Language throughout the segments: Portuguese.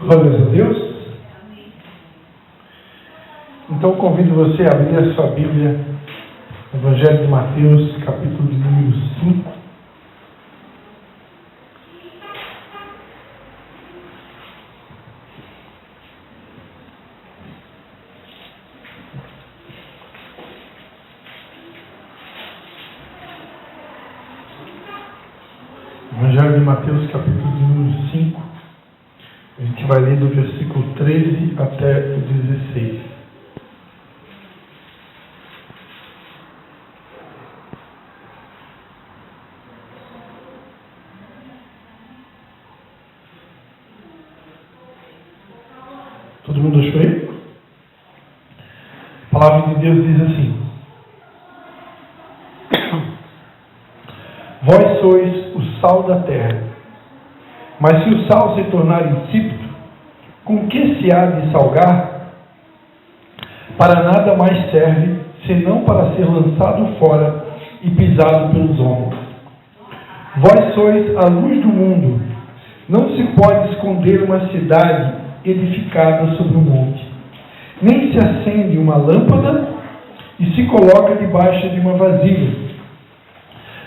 Glórias a Deus. Então convido você a abrir a sua Bíblia no Evangelho de Mateus, capítulo de número 5. Evangelho de Mateus, capítulo de número 5. A gente vai ler do versículo 13 até o 16. Todo mundo achou aí? A palavra de Deus diz assim: Vós sois o sal da terra. Mas se o sal se tornar insípido, com que se há de salgar? Para nada mais serve, senão para ser lançado fora e pisado pelos homens. Vós sois a luz do mundo. Não se pode esconder uma cidade edificada sobre um monte. Nem se acende uma lâmpada e se coloca debaixo de uma vasilha,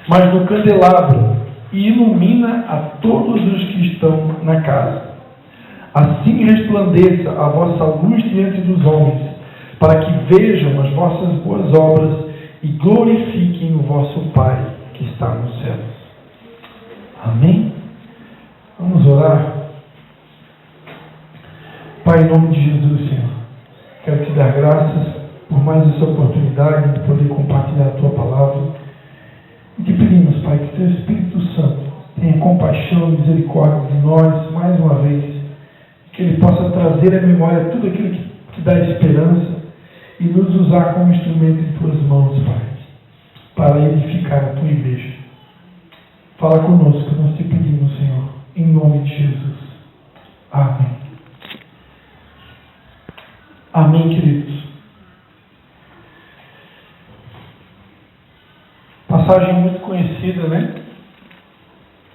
mas no candelabro, e ilumina a todos os que estão na casa. Assim resplandeça a vossa luz diante dos homens, para que vejam as vossas boas obras e glorifiquem o vosso Pai que está nos céus. Amém? Vamos orar. Pai, em nome de Jesus, Senhor, quero te dar graças por mais essa oportunidade de poder compartilhar a tua palavra. E te pedimos, Pai, que teu Espírito Santo tenha compaixão e misericórdia de nós mais uma vez, que ele possa trazer à memória tudo aquilo que dá esperança e nos usar como instrumento em tuas mãos, Pai, para edificar a tua igreja. Fala conosco, nós te pedimos, Senhor, em nome de Jesus. Amém. Amém, queridos. Passagem muito conhecida, né?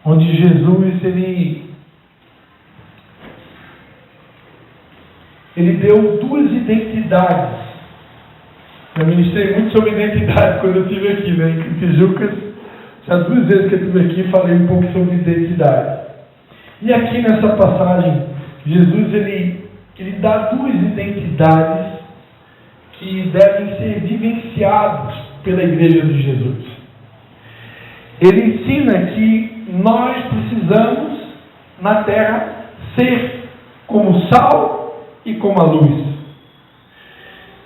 Onde Jesus, ele deu duas identidades. Eu ministrei muito sobre identidade quando eu estive aqui, né? Em Tijucas, já 2 vezes que eu estive aqui, falei um pouco sobre identidade. E aqui nessa passagem, Jesus, ele dá 2 identidades que devem ser vivenciadas pela igreja de Jesus. Ele ensina que nós precisamos, na terra, ser como o sal e como a luz.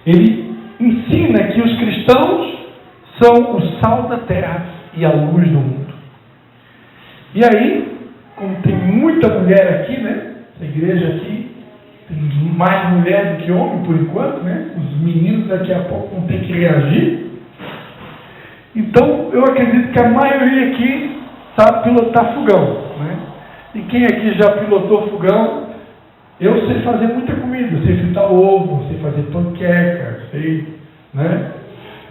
Ele ensina que os cristãos são o sal da terra e a luz do mundo. E aí, como tem muita mulher aqui, né? Essa igreja aqui tem mais mulher do que homem, por enquanto, né? Os meninos daqui a pouco vão ter que reagir. Então, eu acredito que a maioria aqui sabe pilotar fogão, né? E quem aqui já pilotou fogão, eu sei fazer muita comida, eu sei fritar ovo, sei fazer panqueca, né?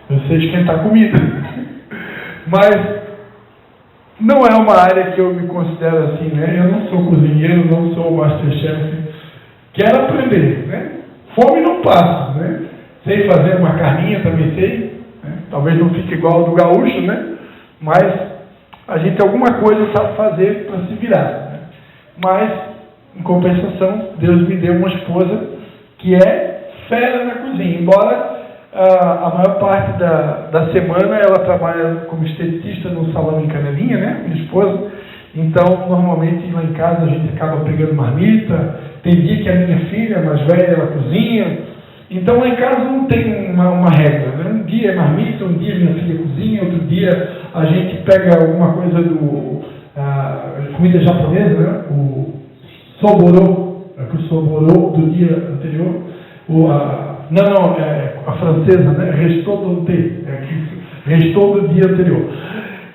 Eu sei esquentar comida. Mas não é uma área que eu me considero assim, né? Eu não sou cozinheiro, não sou masterchef. Quero aprender, né? Fome não passa, né? Sei fazer uma carninha, também sei. Talvez não fique igual ao do gaúcho, né? Mas a gente alguma coisa sabe fazer para se virar, né? Mas, em compensação, Deus me deu uma esposa que é fera na cozinha. Embora a maior parte da semana ela trabalha como esteticista no salão em Canelinha, né? Minha esposa. Então, normalmente lá em casa a gente acaba pegando marmita. Tem dia que a minha filha mais velha, ela cozinha. Então lá em casa não tem uma regra, né? Um dia é marmita, um dia minha filha cozinha, outro dia a gente pega alguma coisa comida japonesa, né? O soborô, o soborô do dia anterior, a francesa, né? Restou do restou do dia anterior.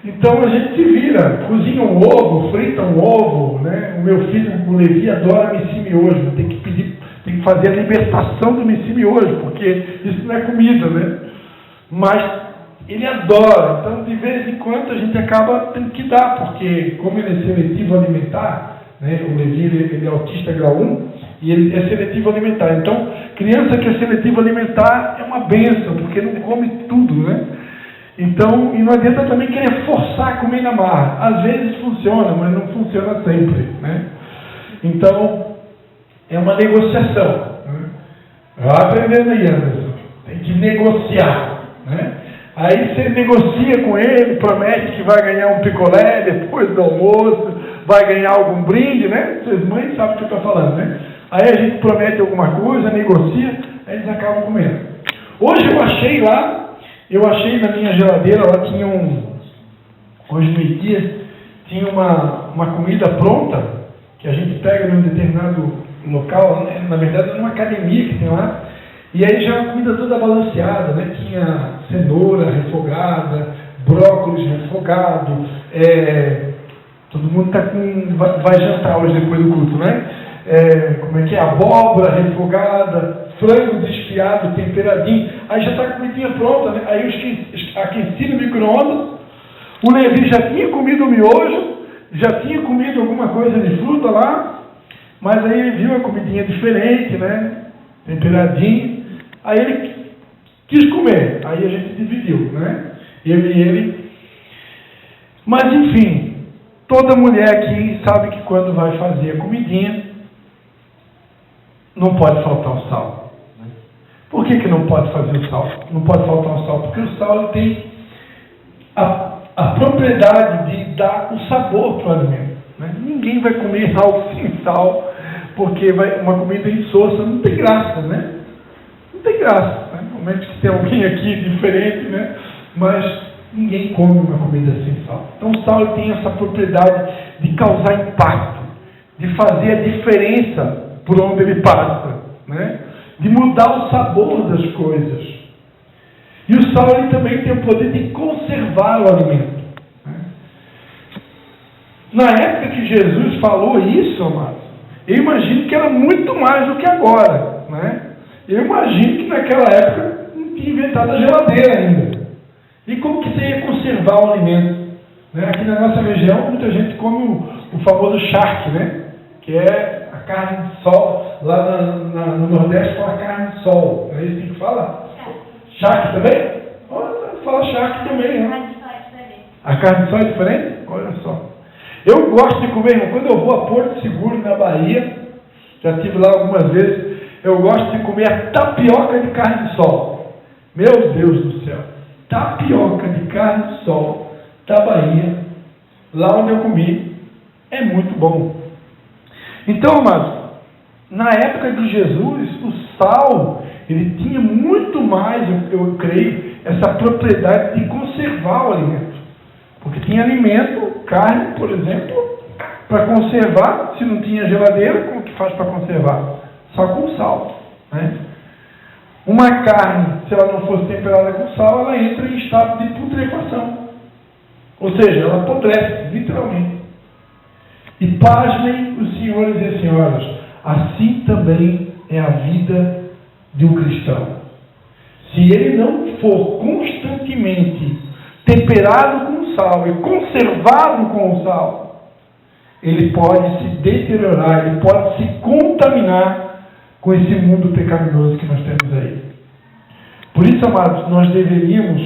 Então a gente se vira, cozinha um ovo, frita um ovo, né? O meu filho, o Levi, adora Messi miojo, tem que fazer a libertação do Messi miojo, porque isso não é comida, né? Mas ele adora, então de vez em quando a gente acaba tendo que dar, porque como ele é seletivo alimentar, né? O Levi, ele é autista grau 1 e ele é seletivo alimentar. Então, criança que é seletivo alimentar é uma bênção, porque não come tudo, né? Então, e não adianta também querer forçar a comer na marra. Às vezes funciona, mas não funciona sempre, né? Então, é uma negociação, né? Vai aprendendo aí, Anderson. Tem que negociar, né? Aí você negocia com ele, promete que vai ganhar um picolé depois do almoço, vai ganhar algum brinde, né? Vocês mães sabem o que eu estou falando, né? Aí a gente promete alguma coisa, negocia, aí eles acabam comendo. Hoje eu achei na minha geladeira, lá tinha hoje meio-dia, tinha uma comida pronta, que a gente pega num determinado local, né? Na verdade numa academia que tem lá, e aí já é uma comida toda balanceada, né? Tinha cenoura refogada, brócolis refogado, todo mundo vai jantar hoje depois do culto, né? Como é que é? Abóbora refogada, frango desfiado, temperadinho. Aí já está a comidinha pronta, né? Aí eu aqueci no micro-ondas. O Levi já tinha comido o miojo, já tinha comido alguma coisa de fruta lá, mas aí ele viu a comidinha diferente, né? Temperadinho. Aí ele quis comer. Aí a gente dividiu, né? Eu e ele. Mas enfim, toda mulher aqui sabe que quando vai fazer a comidinha, não pode faltar o sal. Por que não pode fazer o sal? Não pode faltar o sal, porque o sal tem a propriedade de dar o sabor para o alimento, né? Ninguém vai comer algo sem sal, porque uma comida insossa não tem graça, né? Não tem graça, né? Normalmente que tem alguém aqui diferente, né? Mas ninguém come uma comida sem sal. Então o sal tem essa propriedade de causar impacto, de fazer a diferença por onde ele passa, né? De mudar o sabor das coisas. E o sal ele também tem o poder de conservar o alimento, né? Na época que Jesus falou isso, amados, eu imagino que era muito mais do que agora, né? Eu imagino que naquela época não tinha inventado a geladeira ainda. E como que você ia conservar o alimento, né? Aqui na nossa região, muita gente come o famoso charque, né? Que é a carne de sol. Lá no Nordeste fala carne de sol. É isso que fala? Charque também? Fala charque também, né? A carne de sol é diferente? Olha só. Eu gosto de comer, irmão, quando eu vou a Porto Seguro, na Bahia, já estive lá algumas vezes, eu gosto de comer a tapioca de carne de sol. Meu Deus do céu. Tapioca de carne de sol da Bahia, lá onde eu comi, é muito bom. Então, amados, na época de Jesus, o sal, ele tinha muito mais, eu creio, essa propriedade de conservar o alimento. Porque tinha alimento, carne, por exemplo, para conservar. Se não tinha geladeira, como que faz para conservar? Só com sal, né? Uma carne, se ela não fosse temperada com sal, ela entra em estado de putrefação. Ou seja, ela apodrece, literalmente. E pasmem os senhores e as senhoras, assim também é a vida de um cristão. Se ele não for constantemente temperado com sal e conservado com o sal, ele pode se deteriorar, ele pode se contaminar com esse mundo pecaminoso que nós temos aí. Por isso, amados, nós deveríamos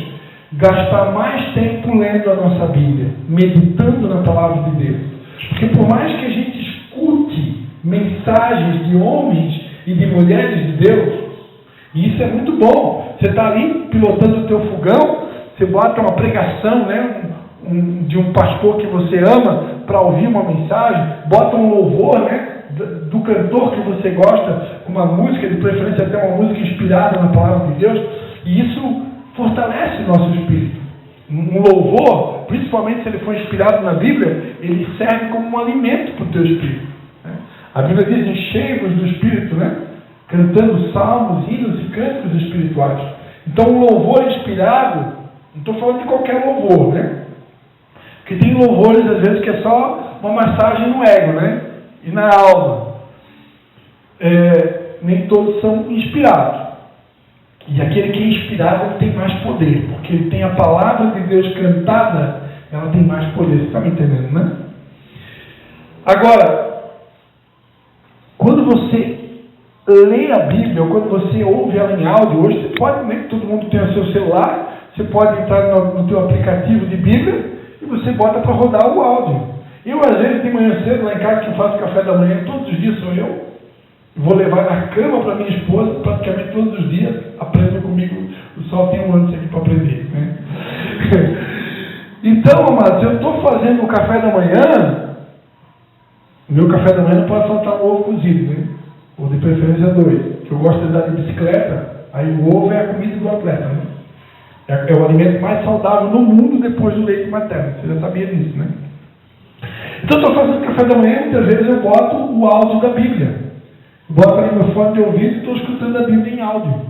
gastar mais tempo lendo a nossa Bíblia, meditando na palavra de Deus. Porque por mais que a gente escute mensagens de homens e de mulheres de Deus, e isso é muito bom. Você está ali pilotando o teu fogão, você bota uma pregação, né, de um pastor que você ama para ouvir uma mensagem, bota um louvor, né, do cantor que você gosta, uma música, de preferência até uma música inspirada na palavra de Deus, e isso fortalece o nosso espírito. Um louvor, principalmente se ele for inspirado na Bíblia, ele serve como um alimento para o teu espírito, né? A Bíblia diz: enchei-vos do Espírito, né? Cantando salmos, hinos e cânticos espirituais. Então um louvor inspirado, não estou falando de qualquer louvor, né? Porque tem louvores às vezes que é só uma massagem no ego, né? E na alma. Nem todos são inspirados. E aquele que é inspirado, ele tem mais poder, porque ele tem a palavra de Deus cantada, ela tem mais poder. Você está me entendendo, né? Agora, quando você lê a Bíblia, ou quando você ouve ela em áudio, hoje você pode, né, todo mundo tem o seu celular, você pode entrar no teu aplicativo de Bíblia e você bota para rodar o áudio. Eu, às vezes, de manhã cedo, lá em casa, que eu faço café da manhã, todos os dias sou eu, vou levar na cama para minha esposa, praticamente todos os dias, aprenda comigo, o sol tem um ano aqui para aprender, né? Então, amados, eu estou fazendo o café da manhã, meu café da manhã não pode faltar um ovo cozido, né? Ou de preferência 2, que eu gosto de andar de bicicleta, aí o ovo é a comida do atleta, né? É o alimento mais saudável no mundo depois do leite materno, você já sabia disso, né? Então, estou fazendo café da manhã, muitas vezes eu boto o áudio da Bíblia. Boto ali meu fone de ouvido e estou escutando a Bíblia em áudio.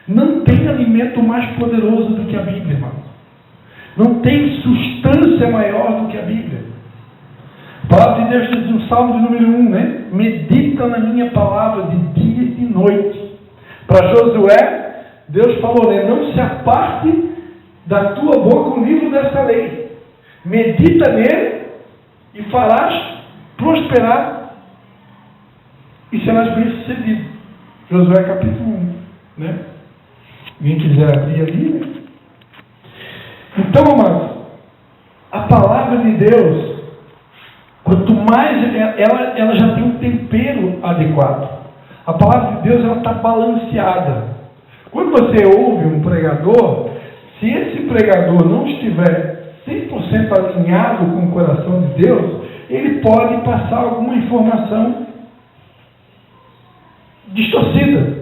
Não tem alimento mais poderoso do que a Bíblia, irmão. Não tem substância maior do que a Bíblia. A palavra de Deus diz no Salmo de número 1, né? Medita na minha palavra de dia e de noite. Para Josué, Deus falou, né? Não se aparte da tua boca o livro dessa lei. Medita nele e farás prosperar e serás bem-sucedido. Josué capítulo 1, né? Quem quiser abrir ali, né? Então, amados, a palavra de Deus, quanto mais ela já tem um tempero adequado. A palavra de Deus, ela está balanceada. Quando você ouve um pregador, se esse pregador não estiver 100% alinhado com o coração de Deus, ele pode passar alguma informação distorcida.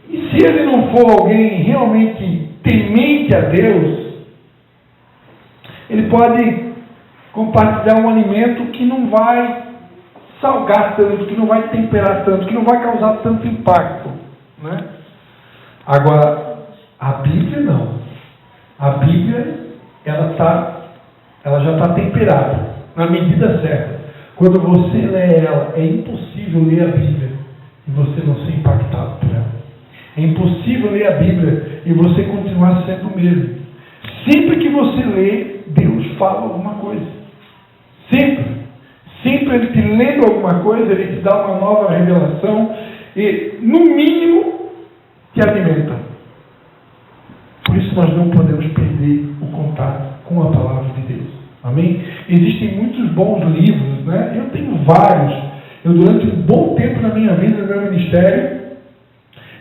E se ele não for alguém realmente temente a Deus, ele pode compartilhar um alimento que não vai salgar tanto, que não vai temperar tanto, que não vai causar tanto impacto, né? Agora, a Bíblia não. A Bíblia, ela já está temperada, na medida certa. Quando você lê ela, é impossível ler a Bíblia e você não ser impactado por ela. É impossível ler a Bíblia e você continuar sendo o mesmo. Sempre que você lê, Deus fala alguma coisa. Sempre. Sempre Ele te lendo alguma coisa, Ele te dá uma nova revelação e, no mínimo, te alimenta. Por isso nós não podemos perder o contato com a palavra de Deus. Amém? Existem muitos bons livros, né? Eu tenho vários. Eu, durante um bom tempo na minha vida, no meu ministério,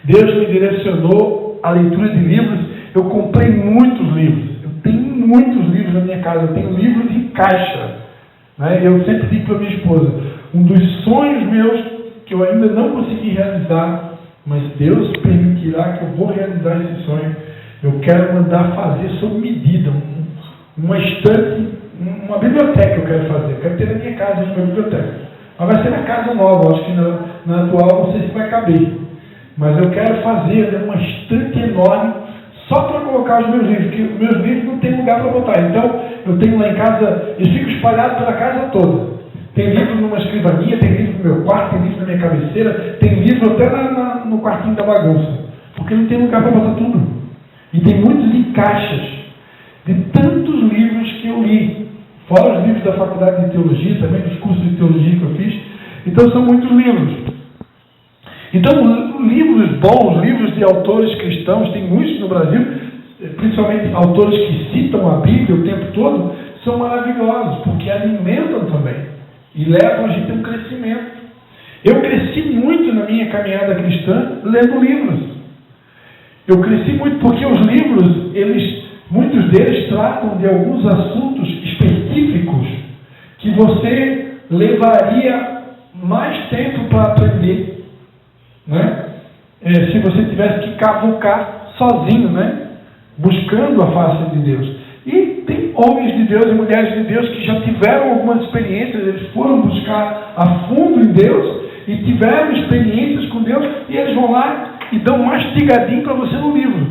Deus me direcionou à leitura de livros. Eu comprei muitos livros. Eu tenho muitos livros na minha casa. Eu tenho livros em caixa, né? Eu sempre digo para minha esposa, um dos sonhos meus que eu ainda não consegui realizar, mas Deus permitirá que eu vou realizar esse sonho. Eu quero mandar fazer sob medida, uma estante, uma biblioteca eu quero fazer. Eu quero ter na minha casa uma biblioteca. Mas vai ser na casa nova, acho que na atual não sei se vai caber. Mas eu quero fazer, né, uma estante enorme só para colocar os meus livros, porque os meus livros não tem lugar para botar. Então, eu tenho lá em casa, eles ficam espalhados pela casa toda. Tem livro numa escrivaninha, tem livro no meu quarto, tem livro na minha cabeceira, tem livro até no quartinho da bagunça. Porque não tem lugar para botar tudo. E tem muitos em caixas de tantos livros que eu li. Fora os livros da faculdade de teologia, também dos cursos de teologia que eu fiz. Então, são muitos livros. Então, livros bons, livros de autores cristãos, tem muitos no Brasil, principalmente autores que citam a Bíblia o tempo todo, são maravilhosos, porque alimentam também e levam a gente a um crescimento. Eu cresci muito na minha caminhada cristã lendo livros. Eu cresci muito porque os livros, muitos deles tratam de alguns assuntos específicos que você levaria mais tempo para aprender, né? Se você tivesse que cavucar sozinho, né? Buscando a face de Deus. E tem homens de Deus e mulheres de Deus que já tiveram algumas experiências, eles foram buscar a fundo em Deus e tiveram experiências com Deus e eles vão lá e dão um mastigadinho para você no livro.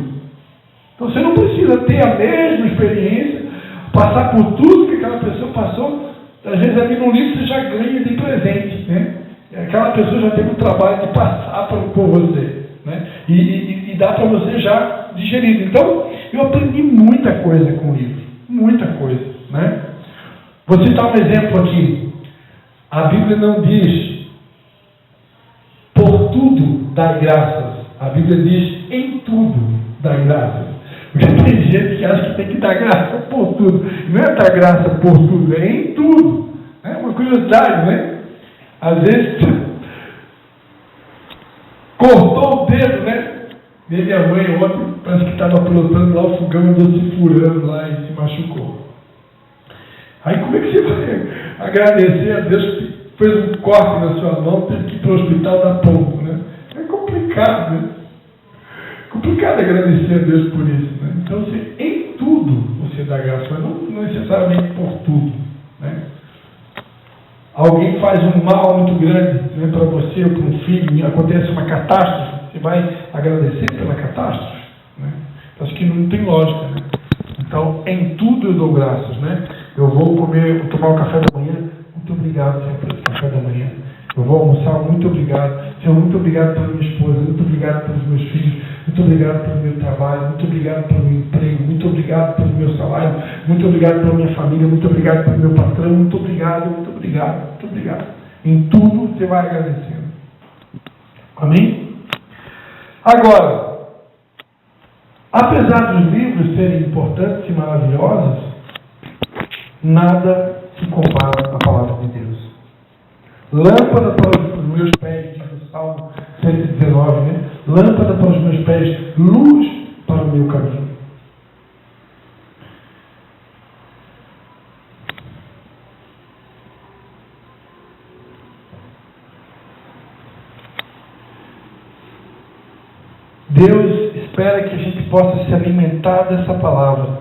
Então você não precisa ter a mesma experiência, passar por tudo que aquela pessoa passou. Às vezes ali no livro você já ganha de presente, né? Aquela pessoa já teve o trabalho de passar por você, né? E dá para você já digerir. Então, eu aprendi muita coisa com o livro. Muita coisa, né? Vou citar um exemplo aqui. A Bíblia não diz por tudo dai graças. A Bíblia diz em tudo dai graças. Porque tem gente que acha que tem que dar graça por tudo. Não é dar graça por tudo, é em tudo. É uma curiosidade, né? Às vezes cortou o dedo, né? E minha mãe ontem parece que estava pilotando lá o fogão, andou se furando lá e se machucou. Aí como é que você vai agradecer a Deus que fez um corte na sua mão, teve que ir para o hospital dar ponto, né? É complicado, né? Complicado agradecer a Deus por isso, né? Então, em tudo você dá graça, mas não necessariamente por tudo, né? Alguém faz um mal muito grande, né, para você ou para um filho, acontece uma catástrofe, você vai agradecer pela catástrofe, né? Acho que não tem lógica, né? Então, em tudo eu dou graças, né? Eu vou tomar o café da manhã, muito obrigado, Senhor, pelo café da manhã. Eu vou almoçar, muito obrigado. Senhor, muito obrigado pela minha esposa, muito obrigado pelos meus filhos, muito obrigado pelo meu trabalho, muito obrigado pelo meu emprego, muito obrigado pelo meu salário, muito obrigado pela minha família, muito obrigado pelo meu patrão, muito obrigado, muito obrigado, muito obrigado. Em tudo você vai agradecendo. Amém? Agora, apesar dos livros serem importantes e maravilhosos, nada se compara à palavra de Deus. Lâmpada para os meus pés, diz o Salmo 119, né? Lâmpada para os meus pés, luz para o meu caminho. Deus espera que a gente possa se alimentar dessa palavra,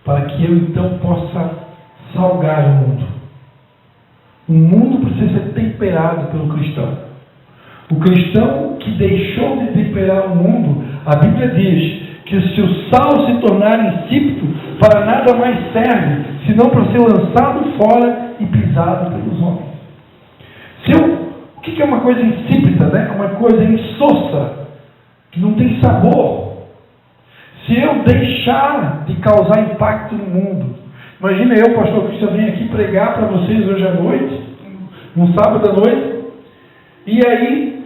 para que eu então possa salgar o mundo. O mundo precisa ser temperado pelo cristão. O cristão que deixou de temperar o mundo, a Bíblia diz que se o sal se tornar insípido, para nada mais serve, senão para ser lançado fora e pisado pelos homens. O que é uma coisa insípida, né? Uma coisa insossa, que não tem sabor. Se eu deixar de causar impacto no mundo, imagina eu, pastor Cristian, venho aqui pregar para vocês hoje à noite, num sábado à noite, e aí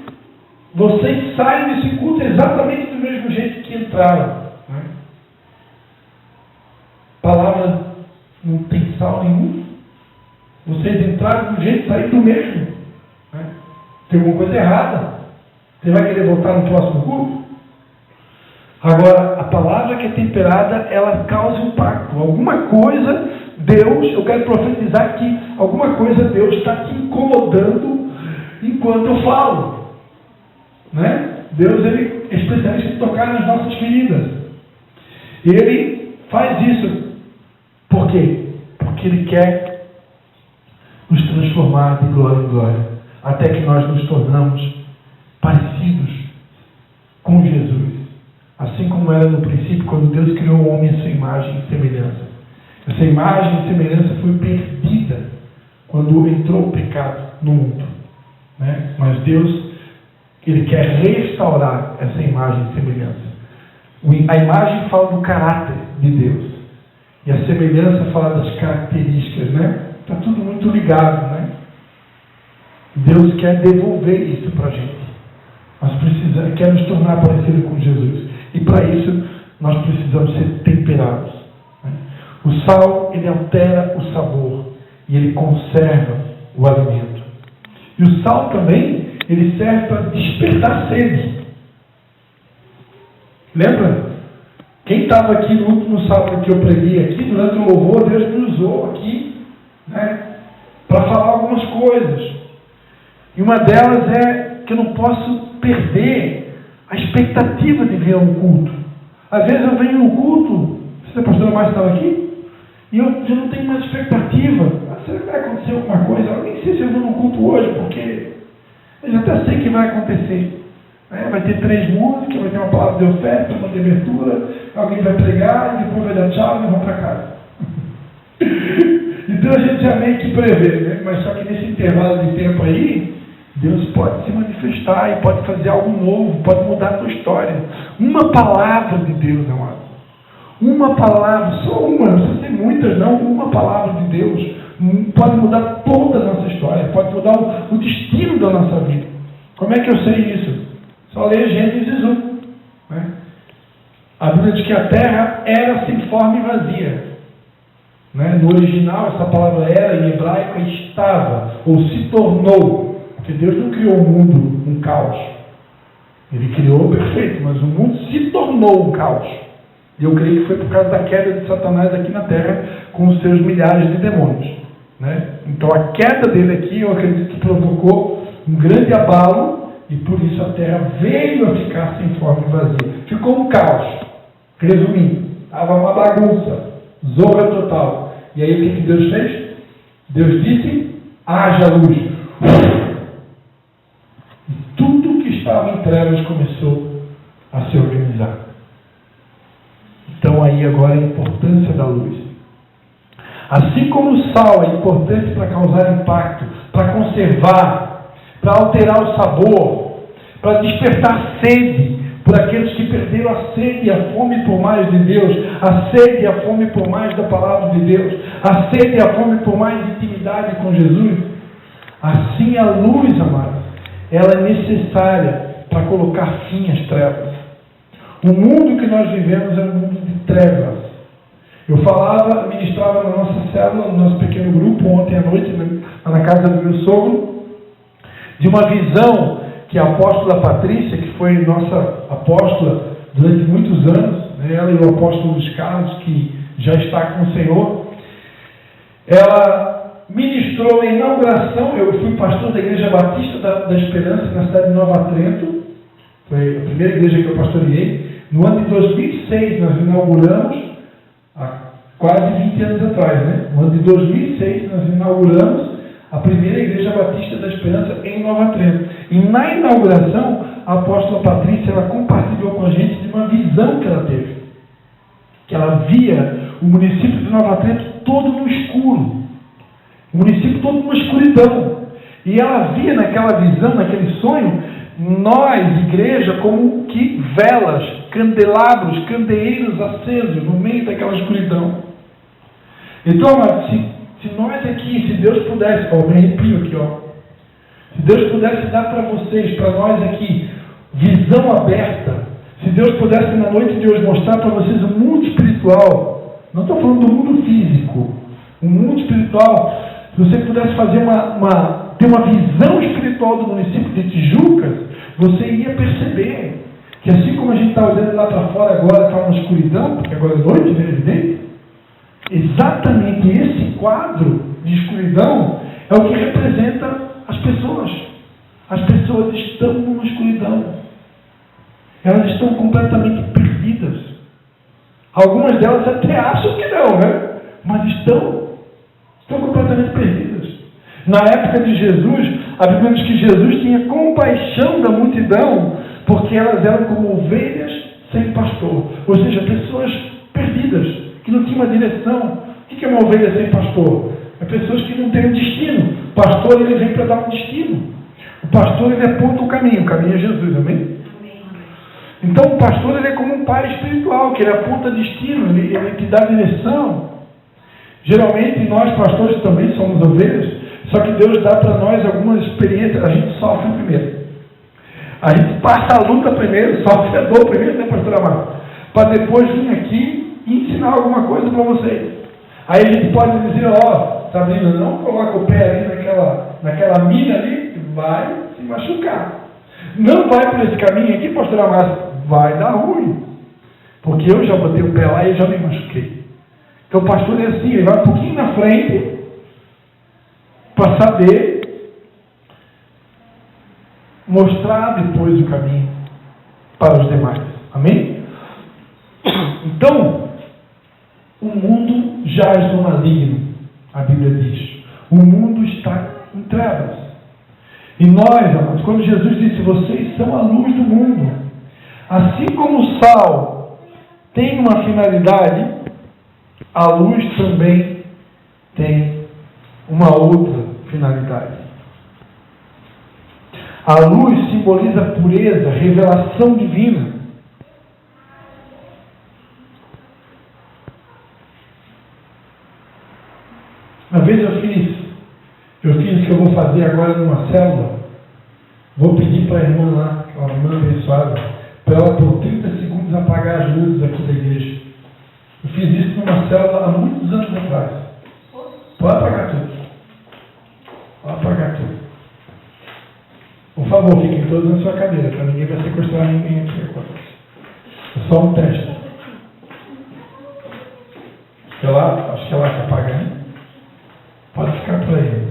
vocês saem desse culto exatamente do mesmo jeito que entraram. Né? Palavra não tem sal nenhum. Vocês entraram do jeito e saíram do mesmo. Né? Tem alguma coisa errada. Você vai querer voltar no próximo culto? Agora, a palavra que é temperada, ela causa impacto. Alguma coisa, Deus, eu quero profetizar que alguma coisa Deus está te incomodando enquanto eu falo. Né? Deus, ele é especialista em tocar nas nossas feridas. E ele faz isso. Por quê? Porque ele quer nos transformar de glória em glória, até que nós nos tornamos parecidos com Jesus. Assim como era no princípio, quando Deus criou o homem à sua imagem e semelhança. Essa imagem e semelhança foi perdida quando entrou o pecado no mundo. Né? Mas Deus, ele quer restaurar essa imagem e semelhança. A imagem fala do caráter de Deus. E a semelhança fala das características. Né? Está tudo muito ligado. Né? Deus quer devolver isso para a gente. Nós precisamos, quer nos tornar parecido com Jesus. E para isso, nós precisamos ser temperados. Né? O sal, ele altera o sabor. E ele conserva o alimento. E o sal também, ele serve para despertar sede. Lembra? Quem estava aqui no último sábado que eu preguei aqui, durante o louvor, Deus me usou aqui, né, para falar algumas coisas. E uma delas é que eu não posso perder a expectativa de vir a um culto. Às vezes eu venho no culto, se a pastora Márcia estava aqui, e eu já não tenho mais expectativa. Será que vai acontecer alguma coisa? Eu nem sei se eu vou no culto hoje, porque eu já até sei que vai acontecer. Vai ter 3 músicas, vai ter uma palavra de oferta, uma de abertura, alguém vai pregar, e depois vai dar tchau e vão para casa. Então a gente já meio que prevê, né? Mas só que nesse intervalo de tempo aí, Deus pode se manifestar e pode fazer algo novo, pode mudar a tua história. Uma palavra de Deus, amado. Uma palavra, só uma, não precisa ser muitas não, uma palavra de Deus pode mudar toda a nossa história, pode mudar o destino da nossa vida. Como é que eu sei isso? Só ler Gênesis 1. Né? A Bíblia diz que a terra era sem forma e vazia. Né? No original, essa palavra era, em hebraico, é estava, ou se tornou. Porque Deus não criou o mundo um caos. Ele criou perfeito, mas o mundo se tornou um caos. E eu creio que foi por causa da queda de Satanás aqui na terra, com os seus milhares de demônios. Né? Então a queda dele aqui, eu acredito que provocou um grande abalo, e por isso a terra veio a ficar sem forma e vazia. Ficou um caos. Resumindo, estava uma bagunça, zorra total. E aí o que Deus fez? Deus disse, haja luz. E tudo que estava em trevas começou a se organizar. Então aí agora a importância da luz. Assim como o sal é importante para causar impacto, para conservar, para alterar o sabor, para despertar sede por aqueles que perderam a sede e a fome por mais de Deus, a sede e a fome por mais da palavra de Deus, a sede e a fome por mais intimidade com Jesus. Assim a luz, amados, ela é necessária para colocar fim às trevas. O mundo que nós vivemos é um mundo de trevas. Eu ministrava na nossa célula, no nosso pequeno grupo, ontem à noite, na casa do meu sogro, de uma visão que a apóstola Patrícia, que foi nossa apóstola durante muitos anos, né, ela e o apóstolo Luiz Carlos, que já está com o Senhor, ela ministrou a inauguração. Eu fui pastor da Igreja Batista da Esperança, na cidade de Nova Trento, foi a primeira igreja que eu pastoreei. No ano de 2006, nós inauguramos, há quase 20 anos atrás, né? No ano de 2006, nós inauguramos a primeira Igreja Batista da Esperança em Nova Trento. E na inauguração, a apóstola Patrícia, ela compartilhou com a gente de uma visão que ela teve. Que ela via o município de Nova Trento todo no escuro. O município todo numa escuridão. E ela via naquela visão, naquele sonho, nós, igreja, como que velas, candelabros, candeeiros acesos no meio daquela escuridão. Então, se nós aqui, se Deus pudesse, me arrepio aqui, se Deus pudesse dar para vocês, para nós aqui, visão aberta, se Deus pudesse na noite de hoje mostrar para vocês o mundo espiritual, não estou falando do mundo físico, o mundo espiritual, se você pudesse fazer ter uma visão espiritual do município de Tijucas, você ia perceber que assim como a gente está olhando lá para fora agora, está uma escuridão, porque agora é noite, né, evidente, exatamente esse quadro de escuridão é o que representa as pessoas. As pessoas estão numa escuridão. Elas estão completamente perdidas. Algumas delas até acham que não, né? Mas estão completamente perdidas. Na época de Jesus, a Bíblia diz que Jesus tinha compaixão da multidão, porque elas eram como ovelhas sem pastor. Ou seja, pessoas perdidas, que não tinham uma direção. O que é uma ovelha sem pastor? É pessoas que não têm um destino. O pastor, ele vem para dar um destino. O pastor, ele aponta o caminho é Jesus, amém? Então o pastor, ele é como um pai espiritual, que ele aponta destino, ele te dá direção. Geralmente nós pastores também somos ovelhas, só que Deus dá para nós algumas experiências. A gente sofre primeiro, a gente passa a luta primeiro, sofre a dor primeiro, né, pastor Amado? Para depois vir aqui e ensinar alguma coisa para vocês. Aí a gente pode dizer, Sabrina, não coloca o pé ali naquela mina ali, que vai se machucar. Não vai por esse caminho aqui, pastor Amado, vai dar ruim. Porque eu já botei o pé lá e já me machuquei. Então o pastor é assim, ele vai um pouquinho na frente para saber mostrar depois o caminho para os demais. Amém? Então, o mundo jaz no maligno, a Bíblia diz. O mundo está em trevas. E nós, amados, quando Jesus disse, vocês são a luz do mundo, assim como o sal tem uma finalidade, a luz também tem uma outra finalidade. A luz simboliza pureza, revelação divina. Uma vez eu fiz fiz, que eu vou fazer agora numa célula. Vou pedir para a irmã lá, aquela irmã abençoada, para ela por 30 segundos apagar as luzes aqui da igreja. Eu fiz isso numa célula há muitos anos atrás. Pode apagar tudo. Pode apagar tudo. Por favor, fiquem todos na sua cadeira, para ninguém vai sequestrar ninguém aqui agora. É só um teste. Acho que é lá que apaga, né? Pode ficar por aí.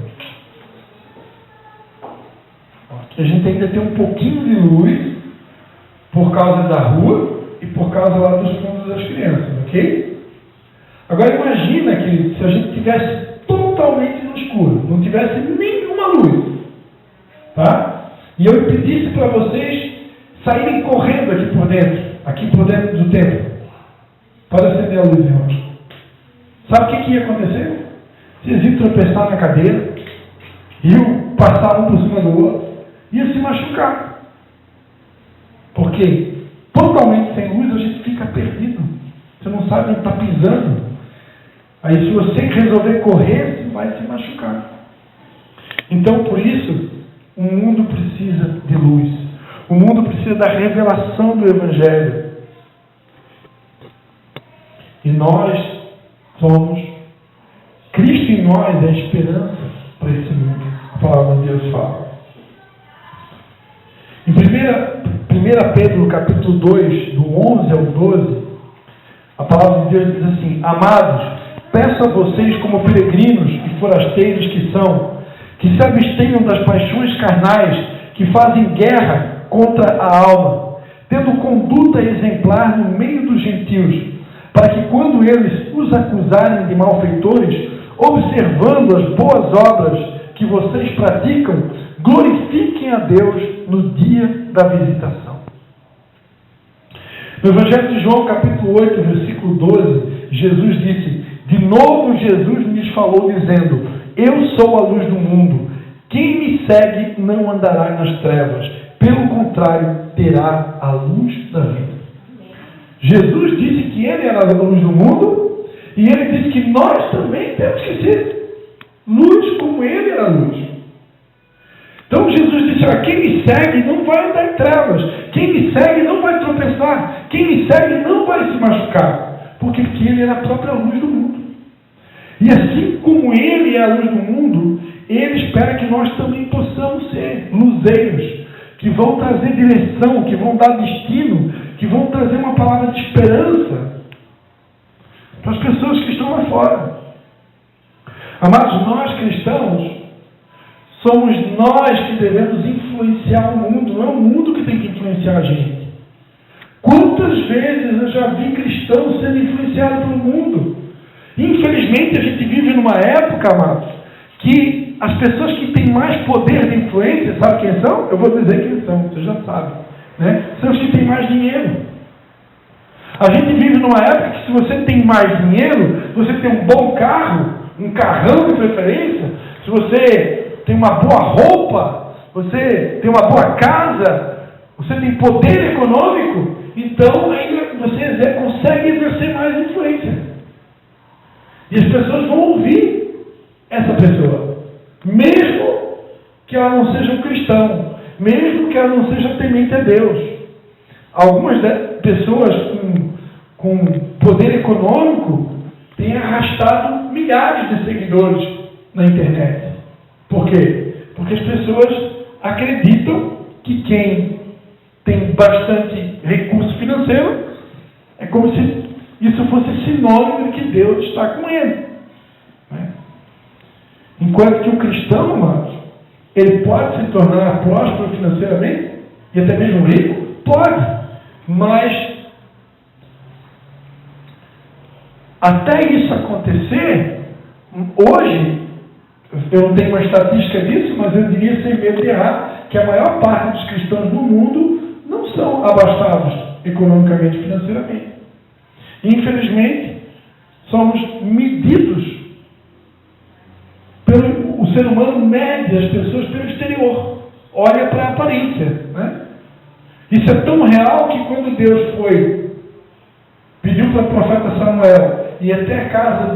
A gente ainda tem um pouquinho de luz por causa da rua e por causa lá dos fundos das crianças, ok? Agora imagina que se a gente estivesse totalmente no escuro, não tivesse nenhuma luz, tá? E eu pedisse para vocês saírem correndo aqui por dentro do templo. Pode acender a luz, irmãos. Sabe o que ia acontecer? Vocês iam tropeçar na cadeira, iam passar um por cima do outro, iam se machucar. Porque totalmente sem luz a gente fica perdido. Você não sabe onde está pisando. Aí se você resolver correr, você vai se machucar. Então por isso, o mundo precisa de luz. O mundo precisa da revelação do Evangelho. E nós somos, Cristo em nós é a esperança para esse mundo. A palavra de Deus fala. Em 1 Pedro, capítulo 2, do 11 ao 12, a palavra de Deus diz assim: Amados, peço a vocês como peregrinos e forasteiros que são, que se abstenham das paixões carnais que fazem guerra contra a alma, tendo conduta exemplar no meio dos gentios, para que quando eles os acusarem de malfeitores, observando as boas obras que vocês praticam, glorifiquem a Deus no dia da visitação. No Evangelho de João, capítulo 8, versículo 12, Jesus disse: De novo Jesus lhes falou dizendo: Eu sou a luz do mundo. Quem me segue não andará nas trevas, pelo contrário, terá a luz da vida. Jesus disse que ele era a luz do mundo, e ele disse que nós também temos que ser luz como ele era a luz. Então Jesus disse: quem me segue não vai andar em trevas, quem me segue não vai tropeçar, quem me segue não vai se machucar, porque ele era a própria luz do mundo. E assim como ele é a luz do mundo, ele espera que nós também possamos ser luzeiros, que vão trazer direção, que vão dar destino, que vão trazer uma palavra de esperança para as pessoas que estão lá fora. Amados, nós cristãos, somos nós que devemos influenciar o mundo, não é o mundo que tem que influenciar a gente. Quantas vezes eu já vi cristãos sendo influenciados pelo mundo? Infelizmente, a gente vive numa época, amados, que as pessoas que têm mais poder de influência, sabe quem são? Eu vou dizer quem são, você já sabe, né? São os que têm mais dinheiro. A gente vive numa época que se você tem mais dinheiro, você tem um bom carro, um carrão de preferência, se você tem uma boa roupa, você tem uma boa casa, você tem poder econômico, então ainda você consegue exercer mais influência. E as pessoas vão ouvir essa pessoa, mesmo que ela não seja um cristão, mesmo que ela não seja temente a Deus. Algumas pessoas com poder econômico têm arrastado milhares de seguidores na internet. Por quê? Porque as pessoas acreditam que quem tem bastante recurso financeiro é como se isso fosse sinônimo de que Deus está com ele. Né? Enquanto que o cristão, amados, ele pode se tornar próspero financeiramente e até mesmo rico? Pode. Mas até isso acontecer, hoje, eu não tenho uma estatística disso, mas eu diria sem medo de errar, que a maior parte dos cristãos no mundo não são abastados economicamente e financeiramente. Infelizmente, somos medidos o ser humano mede as pessoas pelo exterior, olha para a aparência, né? Isso é tão real que quando Deus pediu para o profeta Samuel ir até a casa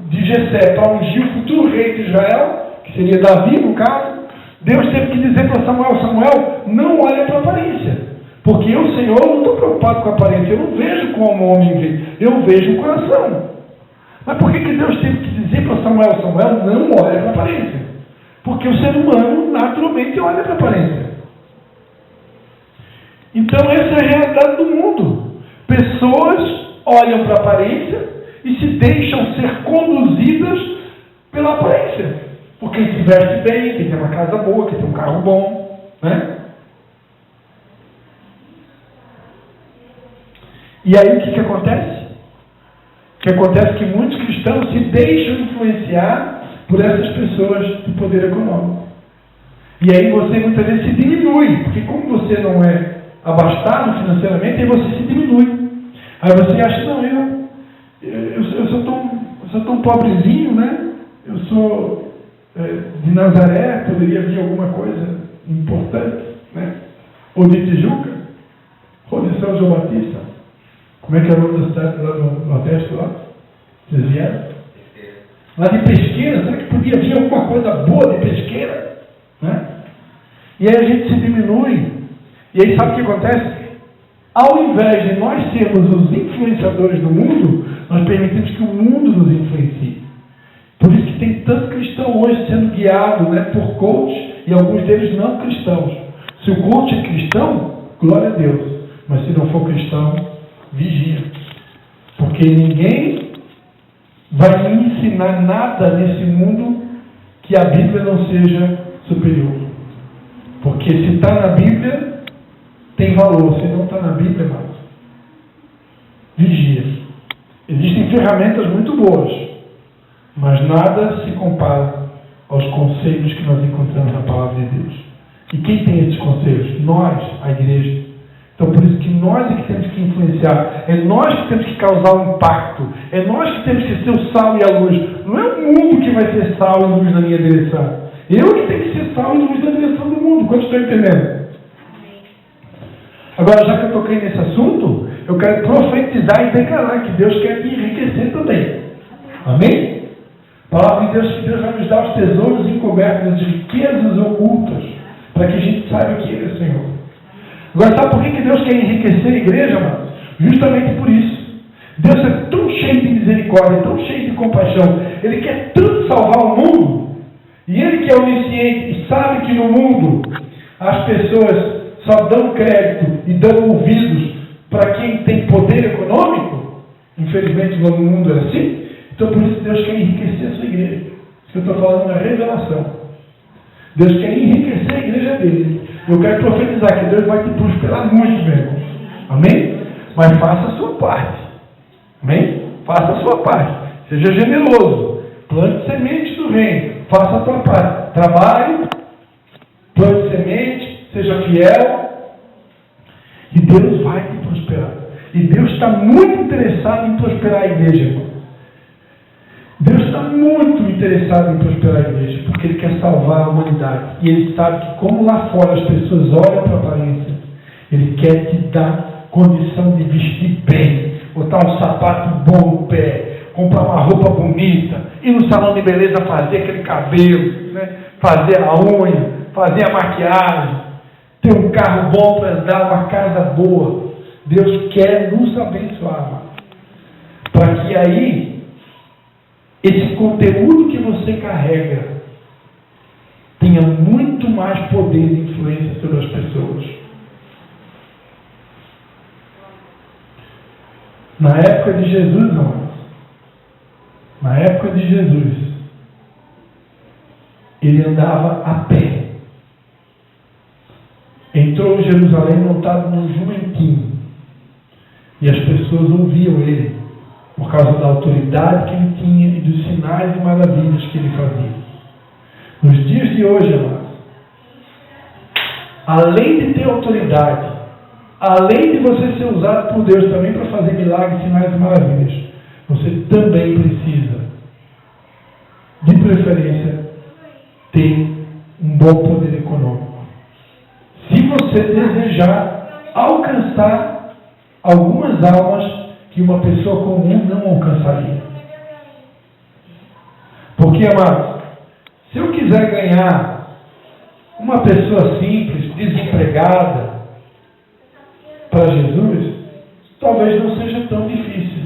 de Jessé para ungir o futuro rei de Israel, o que seria Davi no caso, Deus teve que dizer para Samuel, Samuel, não olha para a aparência, porque eu, Senhor, não estou preocupado com a aparência, eu não vejo como o homem vê, eu vejo o coração. Mas por que Deus teve que dizer para Samuel, Samuel, não olha para a aparência? Porque o ser humano naturalmente olha para a aparência. Então essa é a realidade do mundo. Pessoas olham para a aparência e se deixam ser conduzidas pela aparência. Por quem se veste bem, quem tem uma casa boa, quem tem um carro bom, né? E aí o que acontece? O que acontece é que muitos cristãos se deixam influenciar por essas pessoas de poder econômico. E aí você muitas vezes se diminui, porque como você não é abastado financeiramente, aí você se diminui. Aí você acha, não, eu sou tão pobrezinho, né? Eu sou de Nazaré, poderia vir alguma coisa importante, né? Ou de Tijuca, ou de São João Batista. Como é que é o nome da cidade lá no Nordeste lá? Vocês vieram? Lá de Pesqueira, será que podia vir alguma coisa boa de Pesqueira? Né? E aí a gente se diminui. E aí sabe o que acontece? Ao invés de nós sermos os influenciadores do mundo, nós permitimos que o mundo nos influencie. Por isso que tem tanto cristão hoje sendo guiado, né, por coaches, e alguns deles não cristãos. Se o coach é cristão, glória a Deus. Mas se não for cristão, vigia. Porque ninguém vai me ensinar nada nesse mundo que a Bíblia não seja superior. Porque se está na Bíblia, tem valor. Se não está na Bíblia, irmãos, vigia. Existem ferramentas muito boas, mas nada se compara aos conselhos que nós encontramos na Palavra de Deus. E quem tem esses conselhos? Nós, a igreja. Então, por isso que nós é que temos que influenciar, é nós que temos que causar um impacto, é nós que temos que ser o sal e a luz. Não é o mundo que vai ser sal e luz na minha direção. Eu que tenho que ser sal e luz na direção do mundo. Quanto estão entendendo? Agora, já que eu toquei nesse assunto, eu quero profetizar e declarar que Deus quer te enriquecer também. Amém? A palavra de Deus, que Deus vai nos dar os tesouros encobertos, as riquezas ocultas, para que a gente saiba que Ele é o Senhor. Agora, sabe por que Deus quer enriquecer a igreja, mano? Justamente por isso. Deus é tão cheio de misericórdia, tão cheio de compaixão. Ele quer tanto salvar o mundo. E Ele que é onisciente e sabe que no mundo as pessoas só dão crédito e dão ouvidos para quem tem poder econômico. Infelizmente no mundo é assim. Então por isso Deus quer enriquecer a sua igreja. Isso que eu estou falando é uma revelação. Deus quer enriquecer a igreja dele. Eu quero profetizar que Deus vai te prosperar muito, meu irmão. Amém? Mas faça a sua parte. Amém? Faça a sua parte. Seja generoso. Plante sementes do reino. Faça a sua parte. Trabalhe. Plante semente. Seja fiel. E Deus vai te prosperar. E Deus está muito interessado em prosperar a igreja, irmão. Deus está muito interessado em prosperar a igreja, porque Ele quer salvar a humanidade. E Ele sabe que como lá fora as pessoas olham para a aparência, Ele quer te dar condição de vestir bem, botar um sapato bom no pé, comprar uma roupa bonita, ir no salão de beleza fazer aquele cabelo, né? Fazer a unha, fazer a maquiagem, ter um carro bom para andar, uma casa boa. Deus quer nos abençoar, para que aí esse conteúdo que você carrega tenha muito mais poder de influência sobre as pessoas. Na época de Jesus, amados, na época de Jesus, ele andava a pé. Entrou em Jerusalém montado num jumentinho. E as pessoas ouviam ele, por causa da autoridade que ele tinha e dos sinais e maravilhas que ele fazia. Nos dias de hoje, amados, além de ter autoridade, além de você ser usado por Deus também para fazer milagres, sinais e maravilhas, você também precisa, de preferência, ter um bom poder econômico. Se você desejar alcançar algumas almas que uma pessoa comum não alcançaria. Porque, amados, Se eu quiser ganhar uma pessoa simples, desempregada, para Jesus, talvez não seja tão difícil.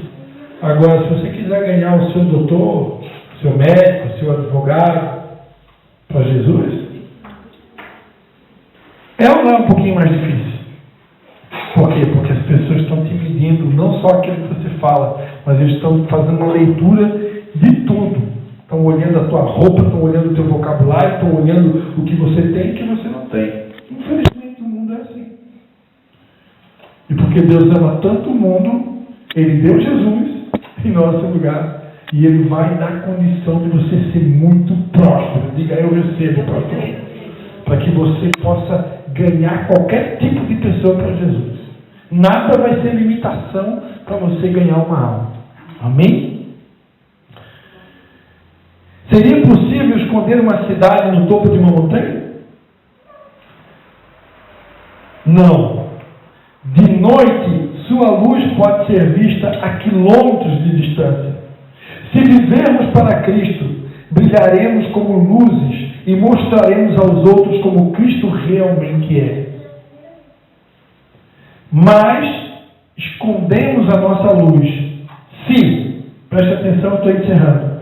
Agora, se você quiser ganhar o seu doutor, seu médico, seu advogado, para Jesus, é ou não é um pouquinho mais difícil? Por quê? Porque as pessoas estão te medindo não só aquilo que você fala, mas eles estão fazendo uma leitura de tudo. Estão olhando a tua roupa, estão olhando o teu vocabulário, estão olhando o que você tem e o que você não tem. Infelizmente, o mundo é assim. E porque Deus ama tanto o mundo, Ele deu Jesus em nosso lugar e Ele vai dar condição de você ser muito próspero. Diga, eu recebo, pastor. Para que você possa ganhar qualquer tipo de pessoa para Jesus. Nada vai ser limitação para você ganhar uma alma. Amém? Seria possível esconder uma cidade no topo de uma montanha? Não. De noite, sua luz pode ser vista a quilômetros de distância. Se vivermos para Cristo, brilharemos como luzes e mostraremos aos outros como Cristo realmente é. Mas escondemos a nossa luz. Sim, preste atenção, estou encerrando.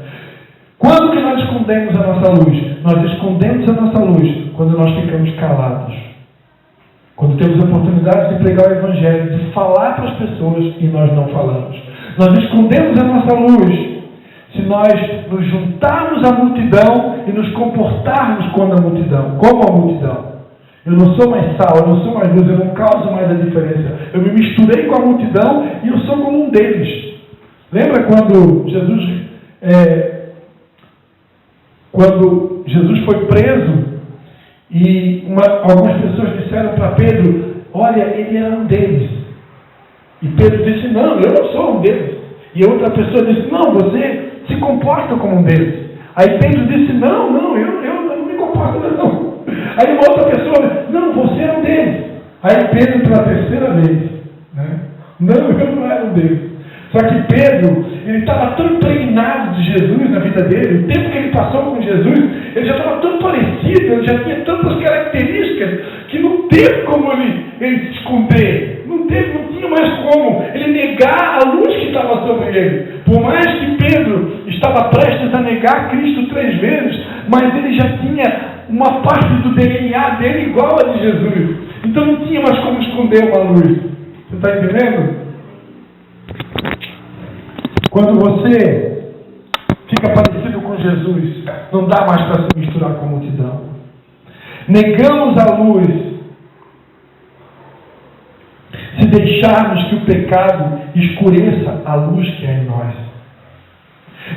Quando que nós escondemos a nossa luz? Nós escondemos a nossa luz quando nós ficamos calados. Quando temos a oportunidade de pregar o Evangelho, de falar para as pessoas e nós não falamos. Nós escondemos a nossa luz se nós nos juntarmos à multidão e nos comportarmos como a multidão. Eu não sou mais sal, eu não sou mais luz, eu não causo mais a diferença. Eu me misturei com a multidão e eu sou como um deles. Lembra quando Jesus foi preso e algumas pessoas disseram para Pedro, olha, ele era um deles. E Pedro disse, não, eu não sou um deles. E a outra pessoa disse, não, você se comporta como um deles. Aí Pedro disse, não, eu não me comporto não. Aí uma outra pessoa, não, você é um deles. Aí Pedro, pela terceira vez, né? Não, eu não era um deles. Só que Pedro, ele estava tão impregnado de Jesus na vida dele, o tempo que ele passou com Jesus, ele já estava tão parecido, ele já tinha tantas características, que não teve como ele se esconder, não tinha mais como ele negar a luz que estava sobre ele. Por mais que Pedro estava prestes a negar Cristo 3 vezes, mas ele já tinha uma parte do DNA dele igual a de Jesus. Então não tinha mais como esconder uma luz. Você está entendendo? Quando você fica parecido com Jesus, não dá mais para se misturar com a multidão. Negamos a luz se deixarmos que o pecado escureça a luz que é em nós.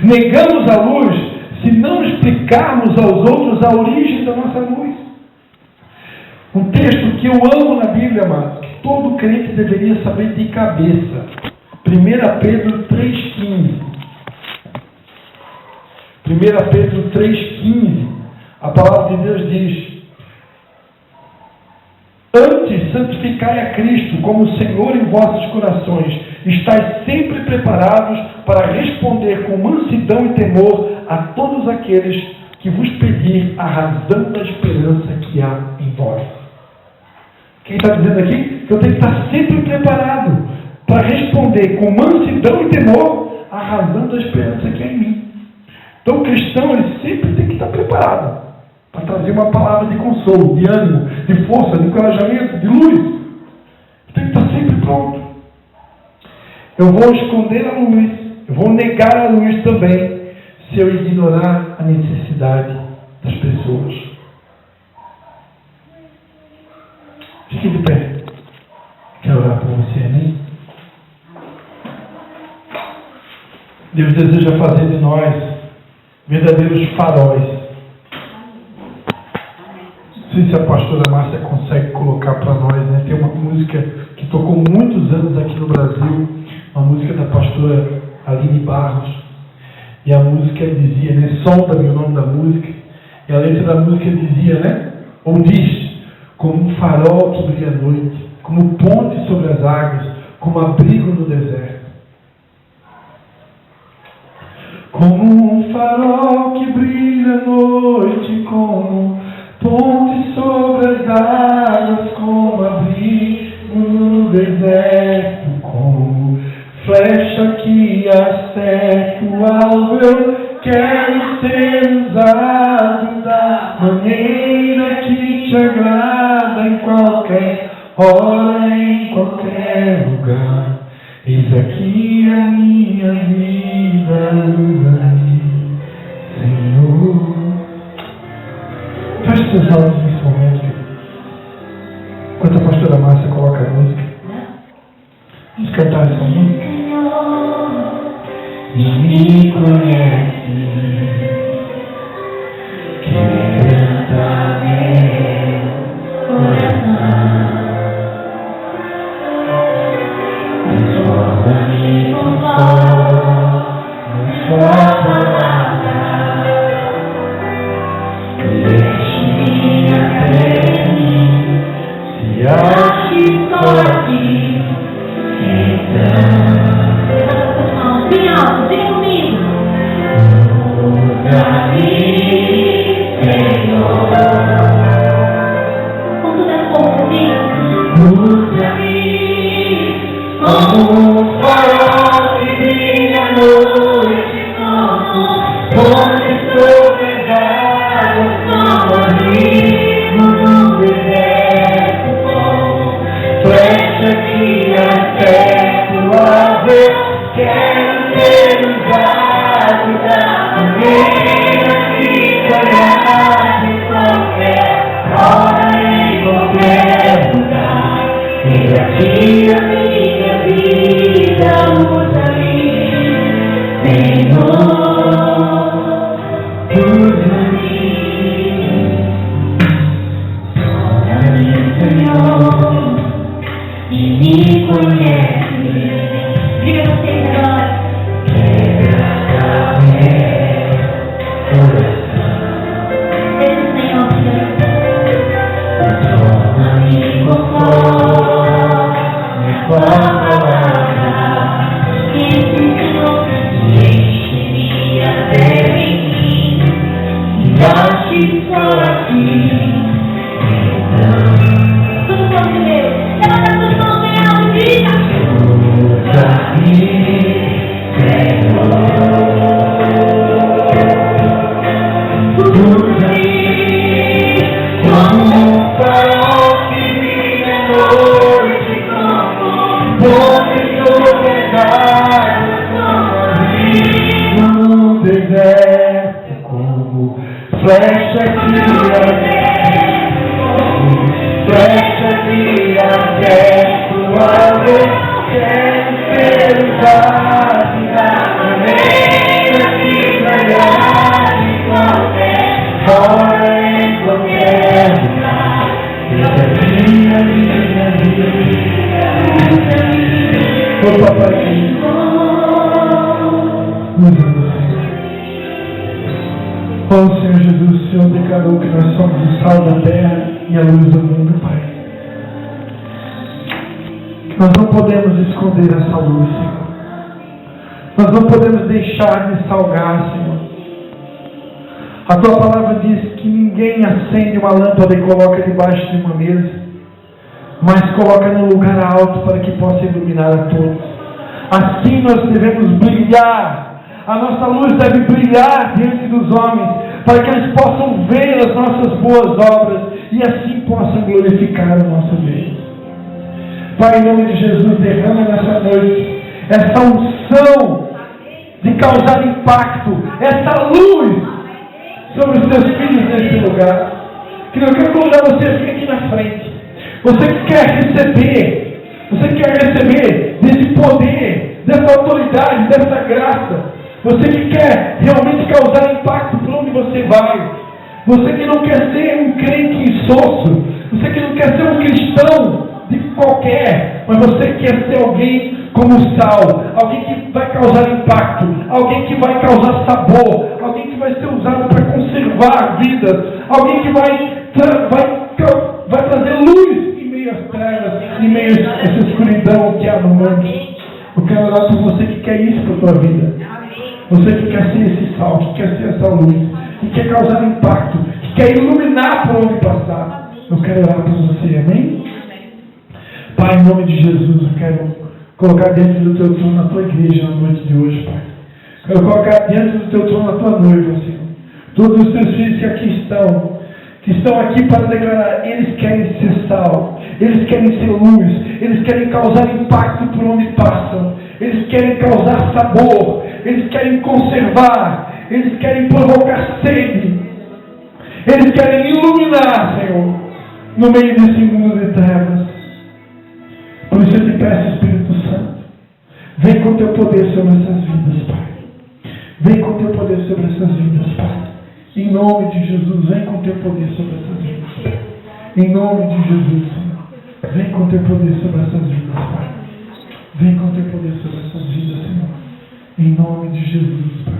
Negamos a luz se não explicarmos aos outros a origem da nossa luz. Um texto que eu amo na Bíblia, amados, que todo crente deveria saber de cabeça. 1 Pedro 3,15. 1 Pedro 3,15. A palavra de Deus diz: antes santificai a Cristo como Senhor em vossos corações. Estais sempre preparados para responder com mansidão e temor a todos aqueles que vos pedir a razão da esperança que há em vós. Quem está dizendo aqui? Que eu tenho que estar sempre preparado para responder com mansidão e temor a razão da esperança que há em mim. Então o cristão, ele sempre tem que estar preparado para trazer uma palavra de consolo, de ânimo, de força, de encorajamento, de luz. Tem que estar sempre pronto. Eu vou esconder a luz, eu vou negar a luz também, se eu ignorar a necessidade das pessoas. Fique de pé. Quero orar por você, amém? Deus deseja fazer de nós verdadeiros faróis. Não sei se a pastora Márcia consegue colocar para nós, né? Tem uma música que tocou muitos anos aqui no Brasil, uma música da pastora Aline Barros, e a música dizia, né? Sonda-me, o nome da música, e a letra da música dizia, né? Ou diz, como um farol que brilha à noite, como ponte sobre as águas, como abrigo no deserto. Como um farol que brilha à noite, como ponte sobre as águas, como abrigo no deserto, como flecha que acerta o alvo. Eu quero ser usado da maneira que te agrada, em qualquer hora, em qualquer lugar. Eis aqui a minha vida, usa-me, Senhor. Feche seus olhos nesse momento. Enquanto a pastora Márcia coloca a música, vamos cantar essa música. E me conhece, quebranta meu coração. Transforma-me com sol, na sua palavra. Deixe-me até mim, se ache só aqui, então. Bem alto, vem comigo. Usa-me, Senhor. Com toda a força, vem. Usa-me como um farol que brilha à noite, como ponte sobre as águas, como abrigo no deserto, como flecha que acerta o alvo. Quero ser usado da maneira que te agrada, em qualquer hora, em qualquer lugar. Eis aqui a minha vida, usa-me, Senhor, usa-me, Senhor, e me conhece. Diga vocês agora. Quebranta meu coração. Deixa o Senhor te transforma-me com sol, na tua palavra. Enche-me até mim, e ache só aqui. Então, todo mundo de Deus, levanta a tua mão bem alto e diga. Usa-me, Senhor, usa-me como um farol que brilha à noite, como ponte sobre as águas, como abrigo no deserto, como flecha que acerta o alvo. Quero ser usado da maneira que te agrada, em qualquer hora, em qualquer lugar. Essa é minha vida. Ô papai, usa-nos, Senhor. Ó Senhor Jesus, o Senhor declarou que nós somos o sal da terra e a luz do mundo, Pai. Nós não podemos esconder essa luz, Senhor. Nós não podemos deixar de salgar, Senhor. A Tua palavra diz que ninguém acende uma lâmpada e coloca debaixo de uma mesa, mas coloca num lugar alto para que possa iluminar a todos. Assim nós devemos brilhar. A nossa luz deve brilhar diante dos homens, para que eles possam ver as nossas boas obras e assim possam glorificar o nosso Deus. Pai, em nome de Jesus, derrama nessa noite essa unção de causar impacto, essa luz sobre os teus filhos nesse lugar. Que eu quero convidar você a vir aqui na frente. Você que quer receber desse poder, dessa autoridade, dessa graça. Você que quer realmente causar impacto por onde você vai. Você que não quer ser um crente insosso. Você que não quer ser um cristão de qualquer, mas você quer ser alguém como sal, alguém que vai causar impacto, alguém que vai causar sabor, alguém que vai ser usado para conservar vidas, alguém que vai trazer luz em meio às trevas, em meio a essa escuridão que há no mundo. Eu quero orar por você que quer isso para a tua vida. Você que quer ser esse sal, que quer ser essa luz, que quer causar impacto, que quer iluminar por onde passar. Eu quero orar por você, amém? Pai, em nome de Jesus, eu quero colocar diante do teu trono a tua igreja na noite de hoje, Pai. Quero colocar diante do teu trono a tua noiva, Senhor. Todos os teus filhos que estão aqui para declarar, eles querem ser sal, eles querem ser luz, eles querem causar impacto por onde passam, eles querem causar sabor, eles querem conservar, eles querem provocar sede, eles querem iluminar, Senhor, no meio desse mundo de trevas. Por isso eu te peço, Espírito Santo, vem com teu poder sobre essas vidas, Pai. Vem com teu poder sobre essas vidas, Pai. Em nome de Jesus, vem com teu poder sobre essas vidas, Pai. Em nome de Jesus, Senhor, vem com teu poder sobre essas vidas, Pai. Vem com teu poder sobre essas vidas, Senhor. Em nome de Jesus, Pai.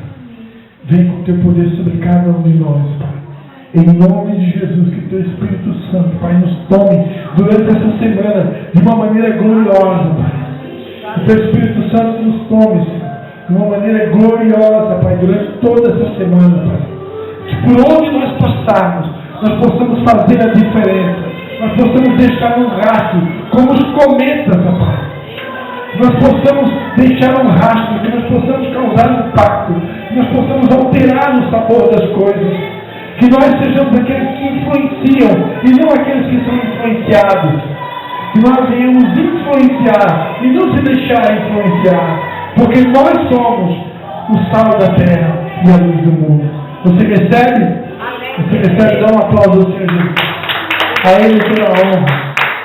Vem com teu poder sobre cada um de nós, Pai. Em nome de Jesus, que teu Espírito Santo, Pai, nos tome durante essa semana de uma maneira gloriosa, Pai. Que teu Espírito Santo nos tome, Senhor, de uma maneira gloriosa, Pai, durante toda essa semana, Pai. Que por onde nós passarmos, nós possamos fazer a diferença. Nós possamos deixar um rastro, como os cometas, Pai. Nós possamos deixar um rastro, que nós possamos causar impacto, que nós possamos alterar o sabor das coisas. Que nós sejamos aqueles que influenciam e não aqueles que são influenciados. Que nós venhamos influenciar e não se deixar influenciar. Porque nós somos o sal da terra e a luz do mundo. Você recebe? Você recebe? Dá um aplauso ao Senhor Jesus. A Ele toda a honra.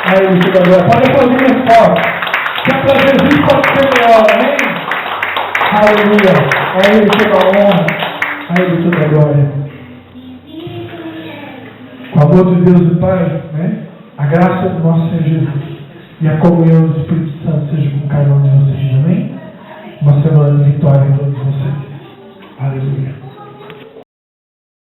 A Ele toda a glória. Pode aplaudir mais forte. Que é para Jesus pode ser melhor. Amém? Aleluia. A Ele toda a honra. A Ele toda a glória. Com o amor de Deus e Pai, né? A graça do nosso Senhor Jesus e a comunhão do Espírito Santo seja com cada um de vocês. Amém? Uma semana de vitória em toda